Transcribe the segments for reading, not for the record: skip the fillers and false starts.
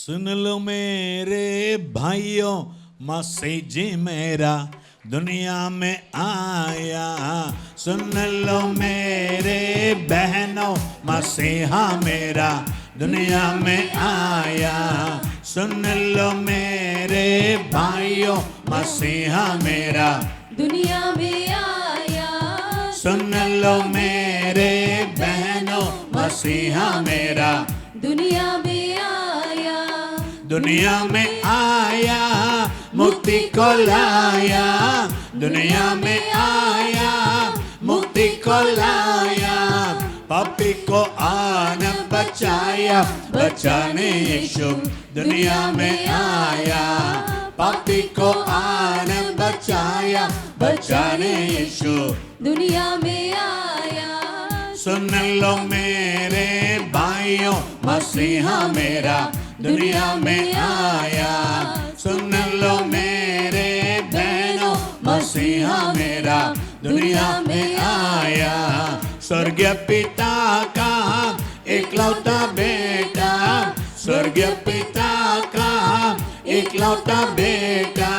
सुन लो मेरे भाइयों, मसीह जी मेरा दुनिया में आया। सुन लो मेरे बहनों, मसीहा मेरा दुनिया में आया। सुन लो मेरे भाइयों, मसीहा मेरा दुनिया में आया। सुन लो मेरे बहनों, मसीहा मेरा दुनिया में आया। दुनिया में आया, मुक्ति को लाया। दुनिया में आया, मुक्ति को लाया। पापी को आन बचाया, बचाने यीशु दुनिया में आया। पापी को आन बचाया, बचाने यीशु दुनिया में आया। सुन लो मेरे भाइयों, मसीहा मेरा दुनिया में आया। सुन लो मेरे बहनों, मसीहा मेरा दुनिया में आया। स्वर्गीय पिता का एकलौता बेटा, स्वर्गीय पिता का एकलौता बेटा,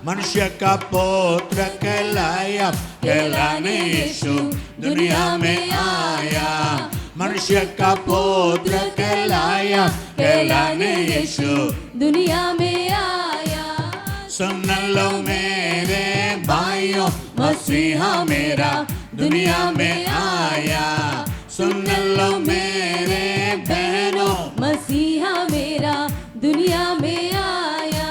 मनुष्य का पुत्र कहलाया, कहलाने यीशु दुनिया में आया। मनुष्य का पुत्र कहलाया, कहलाने यीशु दुनिया में आया। सुन लो मेरे भाइयों, मसीहा मेरा दुनिया में आया। सुन लो मेरे बहनों, मसीहा मेरा दुनिया में आया।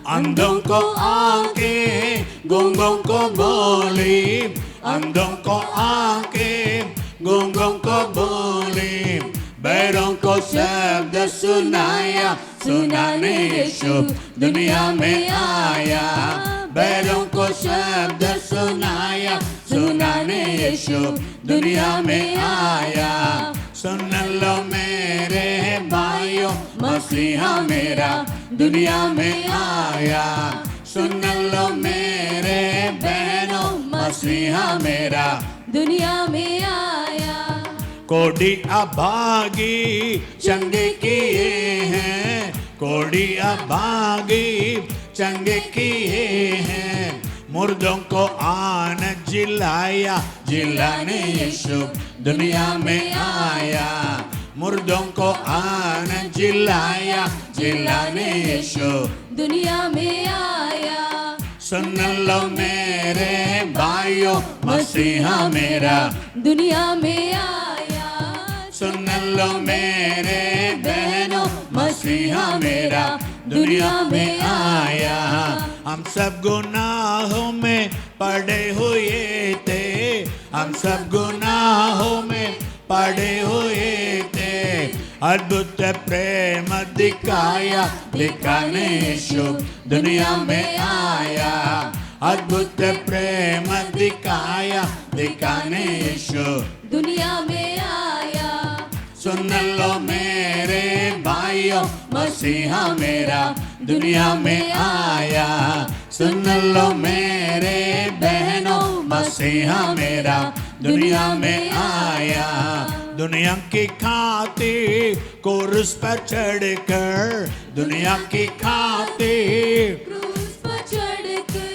अंधों को आंखें, गूंगों को बोली, अंधों को आंखें, गूंगों को बोली, बैरों को शब्द सुनाया, सुनाने यीशु दुनिया में आया। बैरों को शब्द सुनाया, सुनाने यीशु दुनिया में आया। सुन लो मेरे भाइयों, मसीहा मेरा दुनिया में आया। सुन लो मेरे बहनों, मसीहा मेरा दुनिया में आया। कोड़ी अभागी चंगे किए हैं, कोड़ी अभागी चंगे किए हैं। मुर्दों को आन जिलाया, जिलाने यीशु दुनिया में आया। मुर्दों को आन जिलाया, जिलाने यीशु दुनिया में आया। सुन लो मेरे भाइयों, मसीहा मेरा दुनिया में आया। सुन लो मेरे बहनों, मसीहा मेरा दुनिया में आया। हम सब गुनाहों में पड़े हुए थे, हम सब गुनाहों में पड़े हुए थे। अद्भुत प्रेम दिखाया, दिखाने यीशु दुनिया में आया। अद्भुत प्रेम दिखाया, दिखाने यीशु दुनिया में आया। सुन लो मेरे भाइयों, मसीहा मेरा दुनिया में आया। सुन लो मेरे बहनों, मसीहा मेरा दुनिया में आया। दुनिया की खातिर क्रूस पर चढ़कर, दुनिया की खातिर क्रूस पर चढ़कर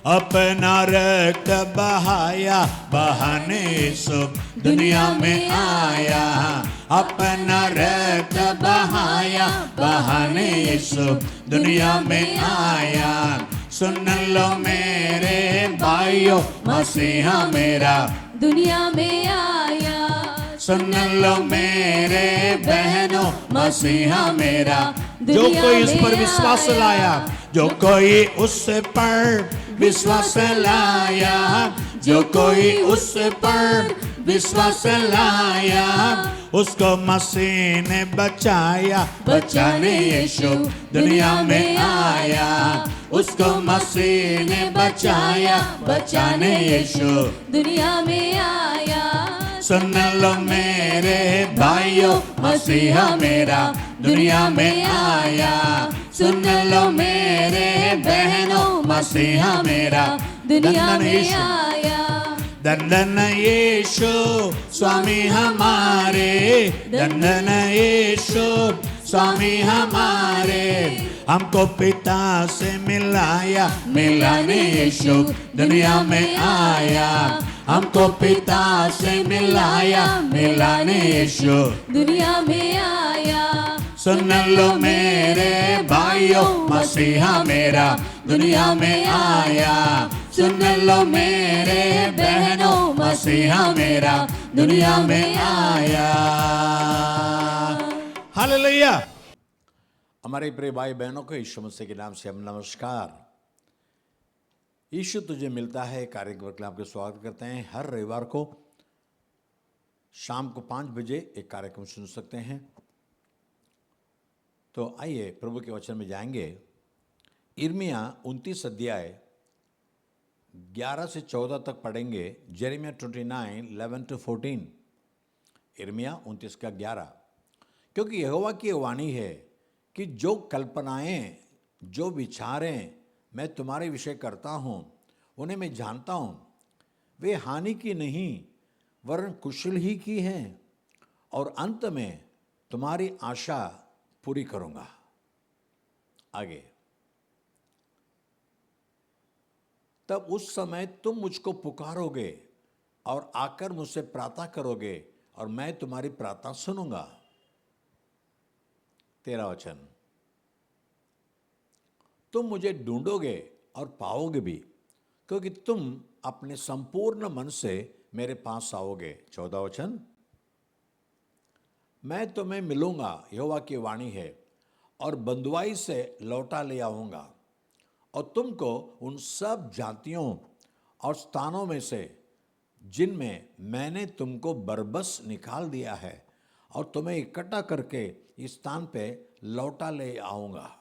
अपना रक्त बहाया, बहाने यीशु दुनिया में आया। अपना रक्त बहाया, बहाने यीशु दुनिया में आया। सुन लो मेरे भाइयों, मसीहा मेरा दुनिया में आया। सुन लो मेरे बहनों, मसीहा मेरा जो दुनिया कोई उस में पर विश्वास आया। लाया, जो कोई उस पर विश्वास लाया, जो कोई उस पर विश्वास लाया, उसको मसीह ने बचाया, बचाने यीशु दुनिया में आया। उसको मसीह ने बचाया, बचाने यीशु दुनिया में आया। सुन लो मेरे भाइयों, मसीहा मेरा दुनिया में आया। सुन लो मेरे बहनों, मसीहा मेरा दुनिया धन्य में यीशु, आया। धन्य यीशु स्वामी हमारे, धन्य यीशु स्वामी हमारे, हमको पिता से मिलाया, मिलाने यीशु दुनिया में आया। हमको पिता से मिलाया, मिलाने यीशु दुनिया में आया। सुन लो मेरे भाइयों, मसीहा मेरा दुनिया में आया। सुन लो मेरे बहनों, मसीहा मेरा दुनिया में आया। हालेलुया। हमारे प्रिय भाई बहनों को यीशु मसीह के नाम से हम नमस्कार। यीशु तुझे मिलता है कार्यक्रम के लिए आपके स्वागत करते हैं। हर रविवार को शाम को 5 बजे एक कार्यक्रम सुन सकते हैं। तो आइए प्रभु के वचन में जाएंगे। यिर्मयाह 29 अध्याय 11 से 14 तक पढ़ेंगे। यिर्मयाह 29, 11-14। यिर्मयाह 29 का 11। क्योंकि यहोवा की वाणी है कि जो कल्पनाएं, जो विचारें मैं तुम्हारे विषय करता हूँ, उन्हें मैं जानता हूँ। वे हानि की नहीं वरन कुशल ही की हैं, और अंत में तुम्हारी आशा पूरी करूँगा। आगे, तब उस समय तुम मुझको पुकारोगे और आकर मुझसे प्रार्थना करोगे, और मैं तुम्हारी प्रार्थना सुनूंगा। 13 वचन, तुम मुझे ढूंढोगे और पाओगे भी, क्योंकि तुम अपने संपूर्ण मन से मेरे पास आओगे। 14 वचन, मैं तुम्हें मिलूंगा, यहोवा की वाणी है, और बंधुआई से लौटा ले आऊंगा, और तुमको उन सब जातियों और स्थानों में से जिनमें मैंने तुमको बरबस निकाल दिया है, और तुम्हें इकट्ठा करके इस स्थान पे लौटा ले आऊंगा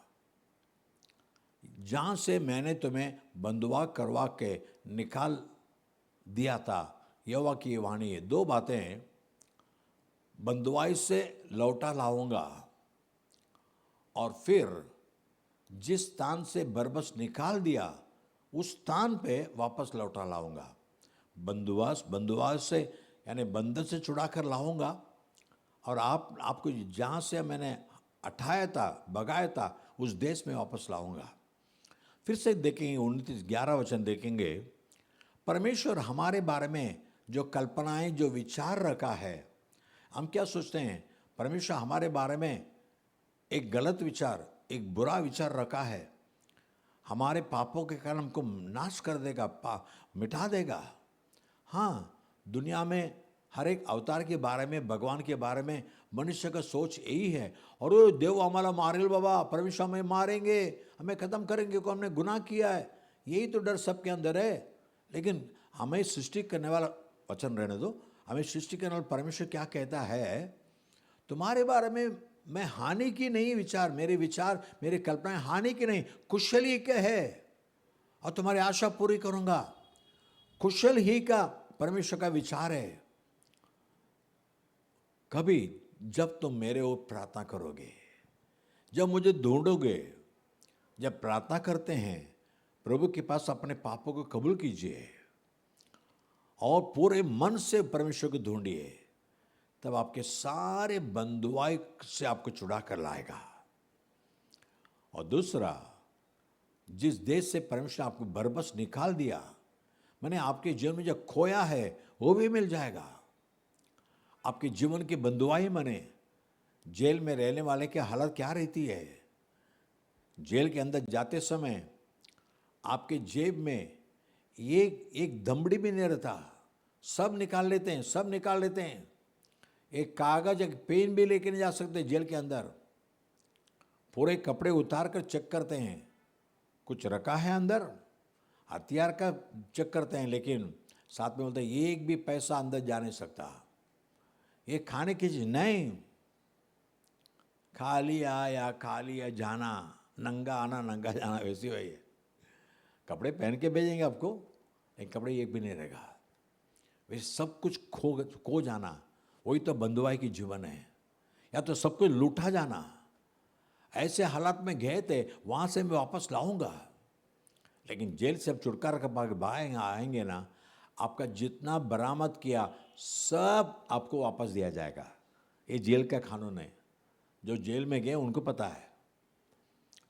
जहाँ से मैंने तुम्हें बंधुआ करवा के निकाल दिया था। यहोवा की वाणी है। 2 बातें, बंधुआई से लौटा लाऊंगा, और फिर जिस स्थान से बरबस निकाल दिया उस स्थान पे वापस लौटा लाऊंगा। बंधुआस से यानी बंधन से छुड़ा कर लाऊंगा, और आपको जहाँ से मैंने हटाया था, भगाया था, उस देश में वापस लाऊंगा। फिर से देखेंगे 29-11 वचन देखेंगे। परमेश्वर हमारे बारे में जो कल्पनाएं, जो विचार रखा है, हम क्या सोचते हैं? परमेश्वर हमारे बारे में एक गलत विचार, एक बुरा विचार रखा है। हमारे पापों के कारण हमको नाश कर देगा, मिटा देगा। हाँ, दुनिया में हर एक अवतार के बारे में, भगवान के बारे में मनुष्य का सोच यही है, और वो देव हमारा मारेल बाबा, परमेश्वर हमें मारेंगे, हमें ख़त्म करेंगे, को हमने गुनाह किया है। यही तो डर सबके अंदर है। लेकिन हमें सृष्टि करने वाला, वचन रहने दो, हमें सृष्टि करने वाला परमेश्वर क्या कहता है? तुम्हारे बारे में मैं हानि की नहीं विचार, मेरे विचार, मेरी कल्पनाएं हानि की नहीं, कुशल ही के है, और तुम्हारी आशा पूरी करूंगा। कुशल ही का परमेश्वर का विचार है। कभी जब तुम मेरे ओर प्रार्थना करोगे, जब मुझे ढूंढोगे, जब प्रार्थना करते हैं, प्रभु के पास अपने पापों को कबूल कीजिए और पूरे मन से परमेश्वर को ढूंढिए, तब आपके सारे बंधुआई से आपको छुड़ा कर लाएगा। और दूसरा, जिस देश से परमेश्वर आपको बरबस निकाल दिया, मैंने आपके जीवन में जो खोया है वो भी मिल जाएगा। आपके जीवन की बंधुआई माने, जेल में रहने वाले की हालत क्या रहती है? जेल के अंदर जाते समय आपके जेब में एक दमड़ी भी नहीं रहता, सब निकाल लेते हैं, सब निकाल लेते हैं। एक कागज, एक पेन भी लेके नहीं जा सकते जेल के अंदर। पूरे कपड़े उतार कर चेक करते हैं, कुछ रखा है अंदर, हथियार का चेक करते हैं, लेकिन साथ में बोलते हैं एक भी पैसा अंदर जा नहीं सकता। ये खाने की चीज नहीं, खाली आया खाली आ जाना, नंगा आना नंगा जाना, वैसी वही है। कपड़े पहन के भेजेंगे आपको, एक कपड़े एक भी नहीं रहेगा। वैसे सब कुछ खो जाना, वही तो बंधुआई की जीवन है। या तो सब कुछ लूटा जाना। ऐसे हालात में गए थे, वहाँ से मैं वापस लाऊंगा। लेकिन जेल से अब छुटकारा का भाग आएंगे ना, आपका जितना बरामद किया सब आपको वापस दिया जाएगा। ये जेल का कानून है। जो जेल में गए उनको पता है,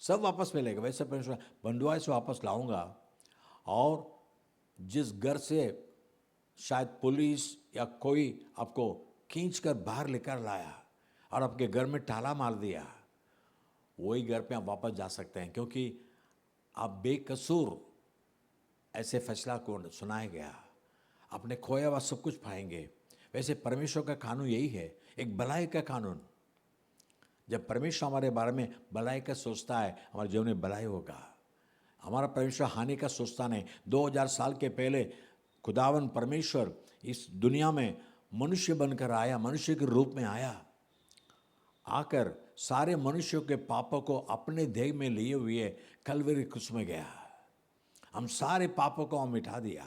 सब वापस मिलेगा। वैसे परमेश्वर बंधुआई से वापस लाऊंगा। और जिस घर से शायद पुलिस या कोई आपको खींच कर बाहर लेकर लाया और आपके घर में ताला मार दिया, वही घर पे आप वापस जा सकते हैं, क्योंकि आप बेकसूर ऐसे फैसला को सुनाया गया, आपने खोया हुआ सब कुछ पाएंगे। वैसे परमेश्वर का कानून यही है, एक भलाई का कानून। जब परमेश्वर हमारे बारे में भलाई का सोचता है, हमारे जीवन में भलाई होगा। हमारा परमेश्वर हानि का सोचता नहीं। 2000 साल के पहले खुदावन परमेश्वर इस दुनिया में मनुष्य बनकर आया, मनुष्य के रूप में आया, आकर सारे मनुष्यों के पापों को अपने देह में लिए हुए कलवरी क्रूस में गया। हम सारे पापों को हम मिटा दिया।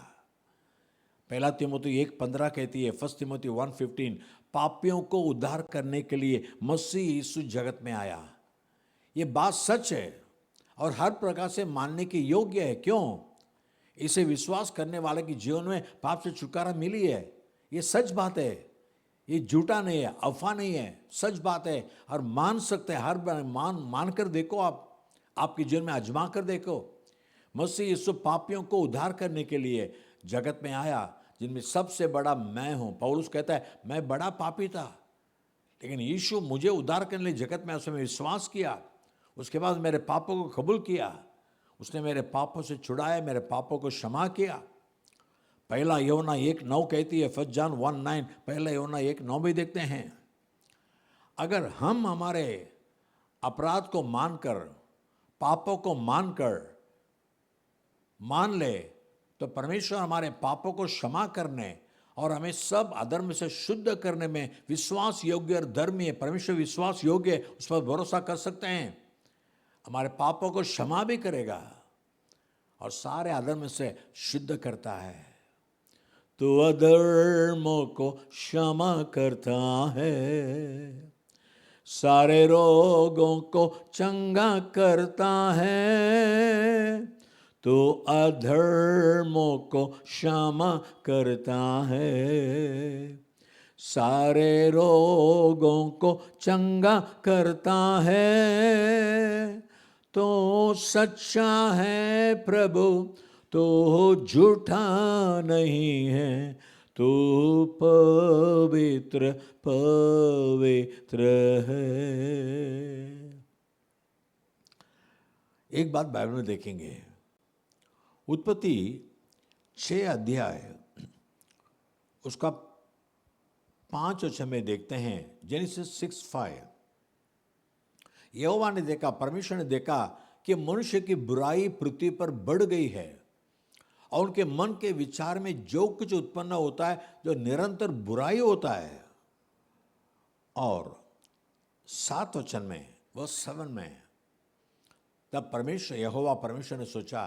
पहला तिमोथी 1:15 कहती है, 1 तिमोथी 1:15, पापियों को उद्धार करने के लिए मसीह यीशु जगत में आया। ये बात सच है और हर प्रकार से मानने के योग्य है। क्यों? इसे विश्वास करने वाले के जीवन में पाप से छुटकारा मिली है। ये सच बात है, ये झूठा नहीं है, अफवाह नहीं है, सच बात है। और मान सकते हैं, हर बार मान कर देखो, आप आपके जीवन में आजमा कर देखो। मसीह यीशु पापियों को उद्धार करने के लिए जगत में आया, जिनमें सबसे बड़ा मैं हूं। पौलुस कहता है, मैं बड़ा पापी था, लेकिन यीशु मुझे उद्धार करने के लिए जगत में उसमें विश्वास किया। उसके बाद मेरे पापों को कबूल किया, उसने मेरे पापों से छुड़ाया, मेरे पापों को क्षमा किया। पहला यूहन्ना 1:9 कहती है, 1 John 1:9, पहला यूहन्ना 1:9 भी देखते हैं। अगर हम हमारे अपराध को मानकर, पापों को मान ले, तो परमेश्वर हमारे पापों को क्षमा करने और हमें सब अधर्म से शुद्ध करने में विश्वास योग्य और धर्मी है। परमेश्वर विश्वास योग्य है, उस पर भरोसा कर सकते हैं। हमारे पापों को क्षमा भी करेगा और सारे अधर्म से शुद्ध करता है। तो अधर्मों को क्षमा करता है, सारे रोगों को चंगा करता है। तो अधर्मों को क्षमा करता है, सारे रोगों को चंगा करता है। तो सच्चा है प्रभु, तो झूठा नहीं है, तो पवित्र पवित्र है। एक बात बाइबल में देखेंगे, उत्पत्ति 6 अध्याय उसका 5 और 6 में देखते हैं। जेनेसिस 6:5, यहोवा ने देखा, परमेश्वर ने देखा कि मनुष्य की बुराई पृथ्वी पर बढ़ गई है और उनके मन के विचार में जो कुछ उत्पन्न होता है, जो निरंतर बुराई होता है। और 7 वचन में, वर्स 7 में, तब परमेश्वर यहोवा परमेश्वर ने सोचा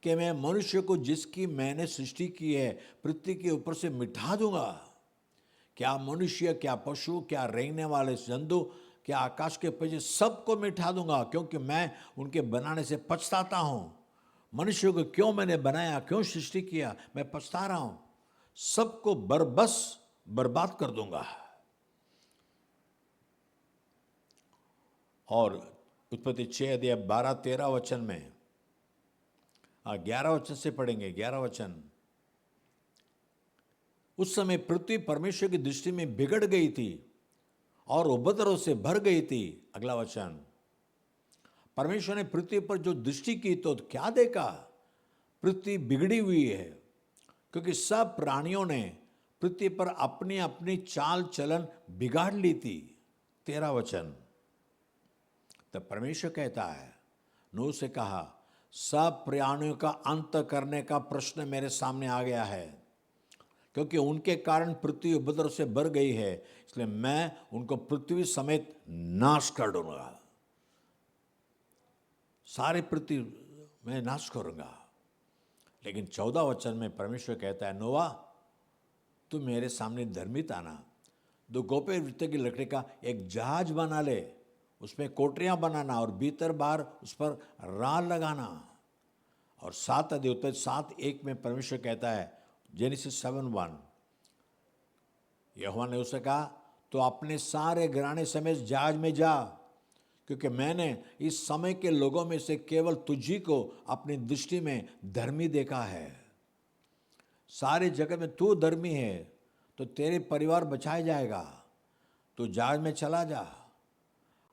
कि मैं मनुष्य को जिसकी मैंने सृष्टि की है पृथ्वी के ऊपर से मिटा दूंगा। क्या मनुष्य, क्या पशु, क्या रेंगने वाले जंतु, क्या आकाश के पक्षी, सबको मिटा दूंगा, क्योंकि मैं उनके बनाने से पछताता हूं। मनुष्य को क्यों मैंने बनाया, क्यों सृष्टि किया, मैं पछता रहा हूं। सबको बरबस बर्बाद कर दूंगा। और उत्पत्ति 6 अध्याय 12-13 वचन में, 11 वचन से पढ़ेंगे, 11 वचन। उस समय पृथ्वी परमेश्वर की दृष्टि में बिगड़ गई थी और उपद्रव से भर गई थी। अगला वचन, परमेश्वर ने पृथ्वी पर जो दृष्टि की तो क्या देखा, पृथ्वी बिगड़ी हुई है, क्योंकि सब प्राणियों ने पृथ्वी पर अपनी अपनी चाल चलन बिगाड़ ली थी। 13 वचन, तब परमेश्वर कहता है, नूह से कहा, सब प्राणियों का अंत करने का प्रश्न मेरे सामने आ गया है, क्योंकि उनके कारण पृथ्वी उपद्रव से भर गई है, इसलिए मैं उनको पृथ्वी समेत नाश कर दूंगा। सारे पृथ्वी मैं नाश करूंगा। लेकिन 14 वचन में परमेश्वर कहता है, नोआ तू मेरे सामने धर्मित आना, 2 गोपे वृत्त की लकड़ी का एक जहाज बना ले, उसमें कोठरियां बनाना और भीतर बाहर उस पर राल लगाना। और 7 अध्याय 7:1 में परमेश्वर कहता है, जेनेसिस 7:1, यहोवा ने उसे कहा, तो अपने सारे घराने समेत जहाज में जा, क्योंकि मैंने इस समय के लोगों में से केवल तुझी को अपनी दृष्टि में धर्मी देखा है। सारे जगत में तू धर्मी है तो तेरे परिवार बचाया जाएगा। तू जहाज में चला जा,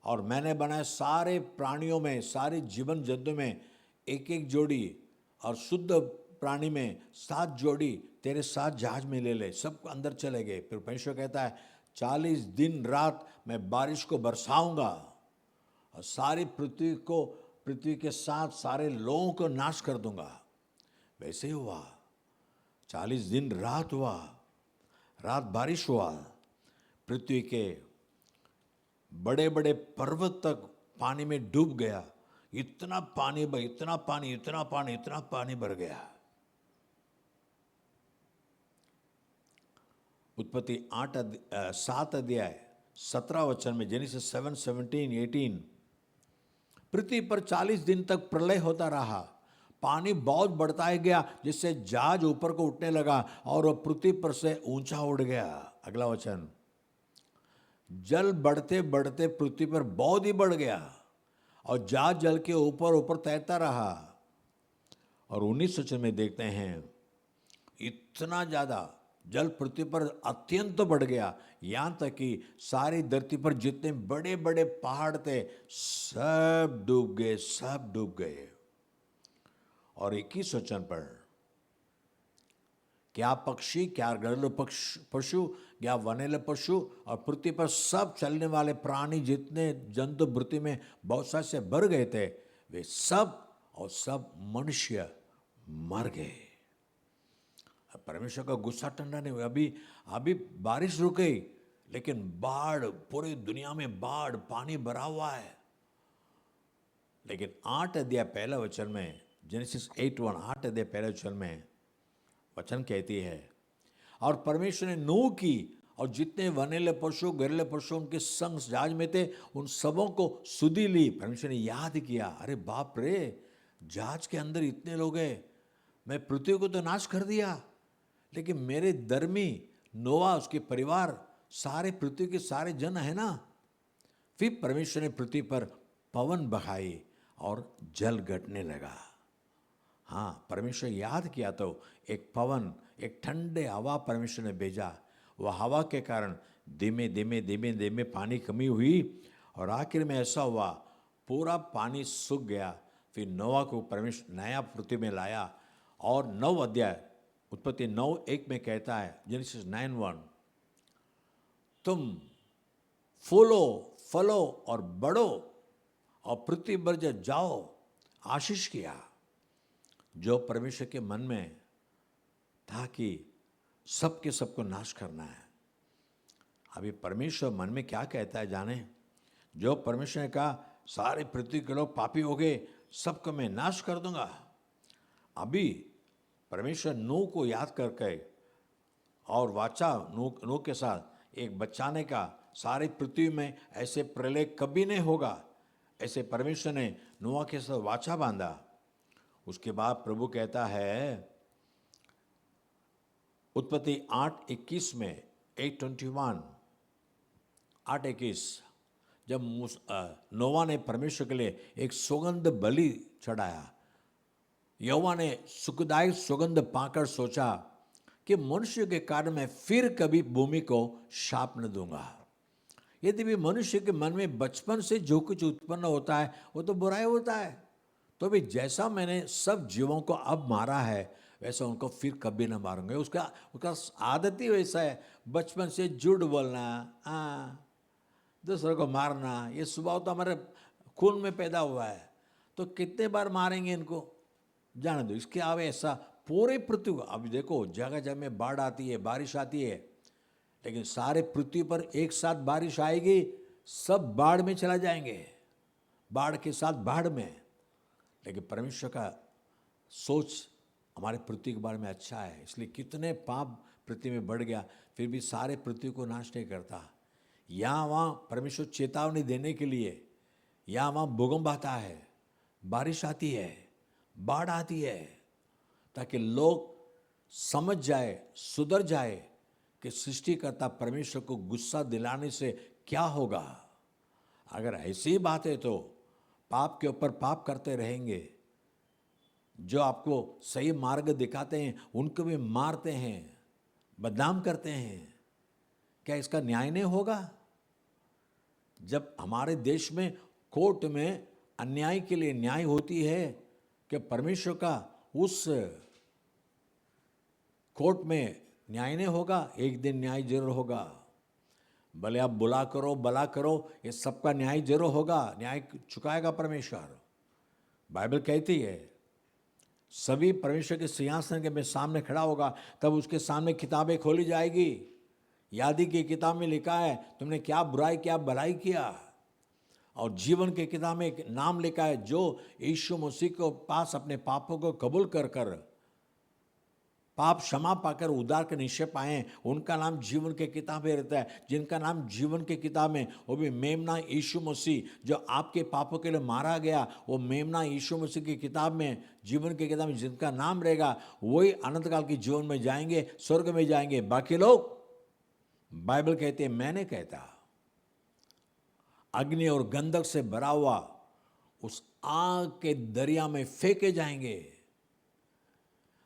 और मैंने बनाए सारे प्राणियों में, सारे जीवन जंतु में एक एक जोड़ी, और शुद्ध प्राणी में 7 जोड़ी तेरे साथ जहाज में ले ले। सब अंदर चले गए। फिर परमेश्वर कहता है 40 दिन रात मैं बारिश को बरसाऊंगा और सारी पृथ्वी के साथ सारे लोगों को नाश कर दूंगा। वैसे ही हुआ। 40 दिन रात हुआ, रात बारिश हुआ। पृथ्वी के बड़े बड़े पर्वत तक पानी में डूब गया। इतना पानी भर गया। उत्पत्ति 7 अध्याय 17 वचन में, जेनेसिस 7, 17, 18, पृथ्वी पर 40 दिन तक प्रलय होता रहा। पानी बहुत बढ़ता ही गया, जिससे जहाज ऊपर को उठने लगा और वह पृथ्वी पर से ऊंचा उड़ गया। अगला वचन, जल बढ़ते बढ़ते पृथ्वी पर बहुत ही बढ़ गया और जहाज जल के ऊपर ऊपर तैरता रहा। और 19 वचन में देखते हैं, इतना ज्यादा जल पृथ्वी पर अत्यंत बढ़ गया, यहां तक कि सारी धरती पर जितने बड़े बड़े पहाड़ थे सब डूब गए। और 21 वचन पर, क्या पक्षी, क्या घरेलू पशु, क्या वनेले पशु और पृथ्वी पर सब चलने वाले प्राणी, जितने जंतु पृथ्वी में बहुत सारे से भर गए थे, वे सब मनुष्य मर गए। परमेश्वर का गुस्सा ठंडा नहीं हुआ। अभी बारिश रुक गई, लेकिन बाढ़, पूरी दुनिया में बाढ़, पानी भरा हुआ है। लेकिन 8 अध्याय पहला वचन में, जेनेसिस 8:1, 8 अध्याय पहले वचन में वचन कहती है, और परमेश्वर ने नूह की और जितने वनेले पशु, घरेलू पशु उनके संग जहाज में थे, उन सबों को सुधि ली। परमेश्वर ने याद किया, अरे बाप रे, जहाज के अंदर इतने लोग हैं, मैं पृथ्वी को तो नाश कर दिया, लेकिन मेरे धर्मी नोआ, उसके परिवार, सारे पृथ्वी के सारे जन है ना। फिर परमेश्वर ने पृथ्वी पर पवन बहाई और जल घटने लगा। हाँ, परमेश्वर याद किया तो एक पवन, एक ठंडे हवा परमेश्वर ने भेजा। वह हवा के कारण धीमे धीमे पानी कमी हुई और आखिर में ऐसा हुआ, पूरा पानी सूख गया। फिर नोआ को परमेश्वर नया पृथ्वी में लाया। और 9 अध्याय उत्पत्ति 9:1 में कहता है, जेनेसिस 9:1, तुम फलो और बढ़ो और पृथ्वी पर जाओ, आशीष किया। जो परमेश्वर के मन में था कि सबके सबको नाश करना है। अभी परमेश्वर मन में क्या कहता है जाने? जो परमेश्वर ने कहा सारे पृथ्वी के लोग पापी हो गए, सबको मैं नाश कर दूंगा। अभी परमेश्वर नूह को याद करके और वाचा नूह के साथ एक बचाने का, सारी पृथ्वी में ऐसे प्रलय कभी नहीं होगा, ऐसे परमेश्वर ने नूह के साथ वाचा बांधा। उसके बाद प्रभु कहता है उत्पत्ति 8:21 में, 8:21, 8:21, जब नोवा ने परमेश्वर के लिए एक सुगंध बलि चढ़ाया, यहोवा ने सुखदायक सुगंध पाकर सोचा कि मनुष्य के कारण मैं फिर कभी भूमि को शाप न दूंगा। यदि भी मनुष्य के मन में बचपन से जो कुछ उत्पन्न होता है वो तो बुराई होता है, तो भी जैसा मैंने सब जीवों को अब मारा है वैसा उनको फिर कभी ना मारूंगा। उसका आदत ही वैसा है, बचपन से झूठ बोलना, दूसरों को मारना, ये स्वभाव तो हमारे खून में पैदा हुआ है। तो कितने बार मारेंगे इनको, जाने दो। इसके आवे ऐसा पूरे पृथ्वी को, अब देखो जगह जगह में बाढ़ आती है, बारिश आती है, लेकिन सारे पृथ्वी पर एक साथ बारिश आएगी, सब बाढ़ में चला जाएंगे, बाढ़ के साथ बाढ़ में। लेकिन परमेश्वर का सोच हमारे पृथ्वी के बारे में अच्छा है, इसलिए कितने पाप पृथ्वी में बढ़ गया, फिर भी सारे पृथ्वी को नाश नहीं करता। यहाँ वहाँ परमेश्वर चेतावनी देने के लिए, यहाँ वहाँ भूकंप आता है, बारिश आती है, बाढ़ आती है, ताकि लोग समझ जाए, सुधर जाए कि सृष्टिकर्ता परमेश्वर को गुस्सा दिलाने से क्या होगा। अगर ऐसी बात है तो पाप के ऊपर पाप करते रहेंगे। जो आपको सही मार्ग दिखाते हैं उनको भी मारते हैं, बदनाम करते हैं। क्या इसका न्याय नहीं होगा? जब हमारे देश में कोर्ट में अन्याय के लिए न्याय होती है कि परमेश्वर का उस कोर्ट में न्याय नहीं होगा, एक दिन न्याय जरूर होगा। भले आप बुला करो भला करो, ये सबका न्याय जरूर होगा, न्याय चुकाएगा परमेश्वर। बाइबल कहती है सभी परमेश्वर के सिंहासन के में सामने खड़ा होगा, तब उसके सामने किताबें खोली जाएगी। यादी की किताब में लिखा है तुमने क्या बुराई क्या भलाई किया, और जीवन के किताब में एक नाम लिखा है जो यीशु मसीह के पास अपने पापों को कबूल कर कर पाप क्षमा पाकर उद्धार के निश्चय पाए, उनका नाम जीवन के किताब में रहता है। जिनका नाम जीवन के किताब में, वो भी मेमना यीशु मसीह जो आपके पापों के लिए मारा गया, वो मेमना यीशु मसीह की किताब में, जीवन के किताब में जिनका नाम रहेगा वही अनंत काल के जीवन में जाएंगे, स्वर्ग में जाएंगे। बाकी लोग, बाइबल कहते हैं, मैं नहीं कहता, अग्नि और गंधक से भरा हुआ उस आग के दरिया में फेंके जाएंगे।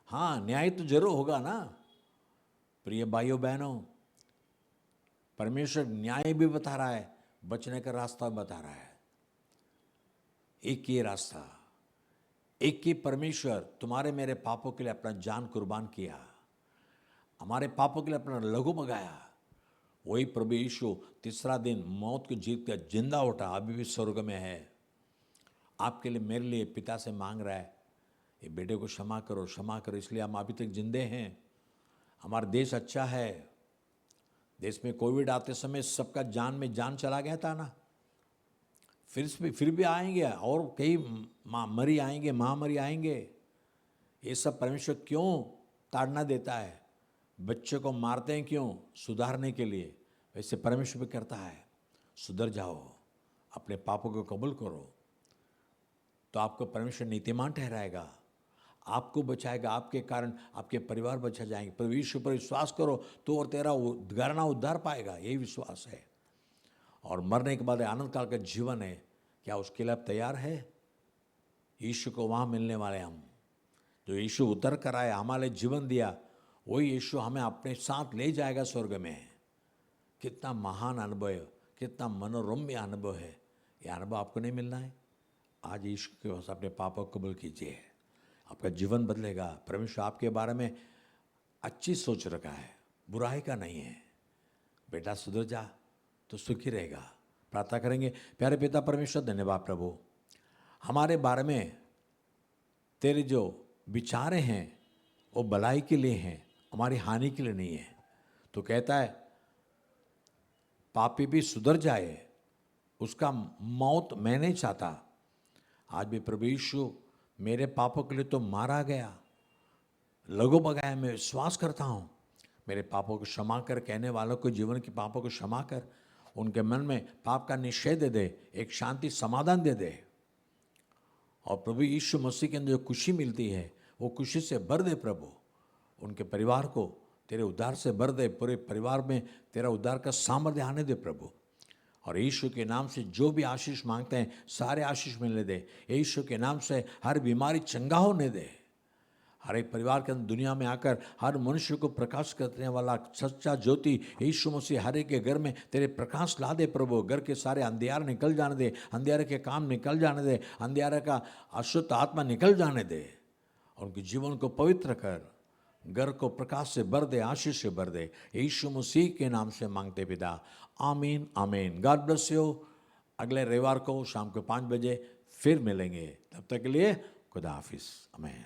हाँ, न्याय तो जरूर होगा ना प्रिय भाइयों बहनों। परमेश्वर न्याय भी बता रहा है, बचने का रास्ता बता रहा है। एक ही रास्ता, एक ही परमेश्वर तुम्हारे मेरे पापों के लिए अपना जान कुर्बान किया, हमारे पापों के लिए अपना लहू बगाया। वही प्रभु यीशु तीसरा दिन मौत को जीत कर जिंदा उठा, अभी भी स्वर्ग में है। आपके लिए मेरे लिए पिता से मांग रहा है, ये बेटे को क्षमा करो क्षमा करो, इसलिए हम अभी तक जिंदे हैं। हमारा देश अच्छा है। देश में कोविड आते समय सबका जान में जान चला गया था ना, फिर भी आएंगे और कई मरी आएंगे, महामारी आएंगे। ये सब परमेश्वर क्यों ताड़ना देता है? बच्चे को मारते हैं क्यों? सुधारने के लिए। वैसे परमेश्वर भी करता है, सुधर जाओ, अपने पापों को कबूल करो, तो आपको परमेश्वर नीतिमान ठहराएगा, आपको बचाएगा, आपके कारण आपके परिवार बचा जाएंगे। प्रभु यीशु पर विश्वास करो तो और तेरा घराना उद्धार पाएगा, यही विश्वास है। और मरने के बाद आनंद काल का जीवन है, क्या उसके लिए आप तैयार है? यीशु को वहाँ मिलने वाले हम, जो यीशु उतर कर आया, हमारे जीवन दिया, वही यीशु हमें अपने साथ ले जाएगा स्वर्ग में। कितना महान अनुभव है, कितना मनोरम्य अनुभव है। ये अनुभव आपको नहीं मिलना है? आज यीशु के पास अपने पापों को कबूल कीजिए, आपका जीवन बदलेगा। परमेश्वर आपके बारे में अच्छी सोच रखा है, बुराई का नहीं है। बेटा सुधर जा तो सुखी रहेगा। प्रार्थना करेंगे। प्यारे पिता परमेश्वर, धन्यवाद प्रभु, हमारे बारे में तेरे जो विचारें हैं वो भलाई के लिए हैं, हमारी हानि के लिए नहीं है। तो कहता है पापी भी सुधर जाए, उसका मौत मैं नहीं चाहता। आज भी प्रभु यीशु मेरे पापों के लिए तो मारा गया, लहू बगाया, मैं विश्वास करता हूँ। मेरे पापों को क्षमा कर, कहने वालों को जीवन के पापों को क्षमा कर, उनके मन में पाप का निश्चय दे दे, एक शांति समाधान दे दे। और प्रभु यीशु मसीह के अंदर जो खुशी मिलती है वो खुशी से भर दे प्रभु। उनके परिवार को तेरे उद्धार से भर दे, पूरे परिवार में तेरा उद्धार का सामर्थ्य आने दे प्रभु। और यीशु के नाम से जो भी आशीष मांगते हैं सारे आशीष मिलने दे। यीशु के नाम से हर बीमारी चंगा होने दे। हर एक परिवार के अंदर दुनिया में आकर हर मनुष्य को प्रकाश करने वाला सच्चा ज्योति यीशु मसीह हर एक के घर में तेरे प्रकाश ला दे प्रभु। घर के सारे अंधियार निकल जाने दे, अंधियारे के काम निकल जाने दे, अंधियारे का अशुद्ध आत्मा निकल जाने दे। और उनके जीवन को पवित्र कर, घर को प्रकाश से भर दे, आशीष से भर दे। यीशु मसीह के नाम से मांगते पिता, आमीन आमीन। God bless you. अगले रविवार को शाम को 5 बजे फिर मिलेंगे। तब तक के लिए खुदा हाफिज। आमीन।